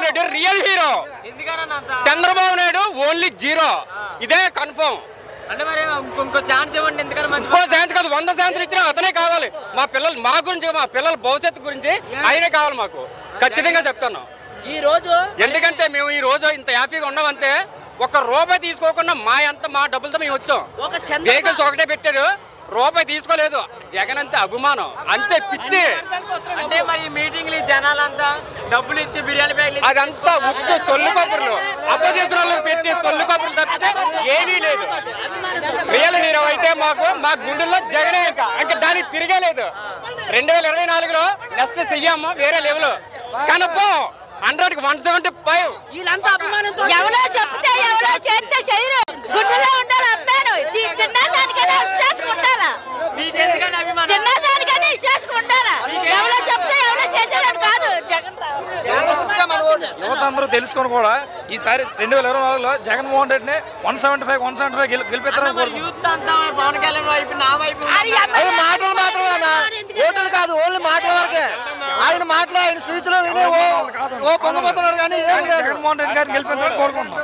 Jaganmohan Reddy real hero, Chandrababu Naidu only zero. ఇదే confirm. ఇంకో chance ఇవ్వండి. ఇంకో ఛాన్స్ కాదు, 100 ఛాన్సులు ఇచ్చినా అతనే కావాలి. మా పిల్లలు, మా గురించి, మా పిల్లల భవిష్యత్తు గురించి ఆయనే కావాలి మాకు, ఖచ్చితంగా చెప్తున్నాం. ఈ రోజు ఎందుకంటే మేము ఈ రోజు ఇంత హ్యాపీగా ఉన్నామంటే ₹1 తీసుకోకుండా మా డబ్బులతో మేము వచ్చాం. వెహికల్స్ ఒకటే పెట్టారు, రూపాయి తీసుకోలేదు. జగన్ అంతే అభిమానం, అంతే పిచ్చి. అంటే మరి మీటింగ్లు జనాలంతా డబ్బులు ఇచ్చి బిర్యానీ ప్యాకెట్లు అదంతా ఉత్తు సొల్లు కబుర్లు, అపోజిషన్ పెట్టి సొల్లు కబుర్లు తప్పితే ఏమీ లేదు. రియల్ హీరో అయితే మా గుండెల్లో జగనే, ఇంకా దానికి తిరిగేలేదు. 2024లో నెక్స్ట్ సీఎం వేరే లెవెల్ కనుక్కో. 100కి 175. వీళ్ళంతా అభిమానంతో ఎవరో చెప్తే ఎవరో చేస్తే చేయరు. గుండెలో ఉండాలి అభిమానం. తిన్నదానికైనా విశ్వాసకుంటారా, తిన్నదానికైనా విశ్వాసకుంటారా. ఎవరో చెప్తే ఎవరో చేసేదని కాదు. జగన్ యువత అందరూ తెలుసుకొని కూడా ఈసారి 2024లో జగన్మోహన్ రెడ్డిని 175 గెలిపిస్తారని కోరుకుంటున్నాం. పవన్ కళ్యాణ్ వైపు నా వైపు మాటలు మాత్రమేనా, ఓట్లు కాదు, ఓన్లీ మాటల వరకే. ఆయన మాటలు, ఆయన స్పీచ్ లో వినే ఓ పొంగబోతున్నారు కానీ జగన్మోహన్ రెడ్డి గారిని గెలిపించాలని కోరుకుంటున్నాం.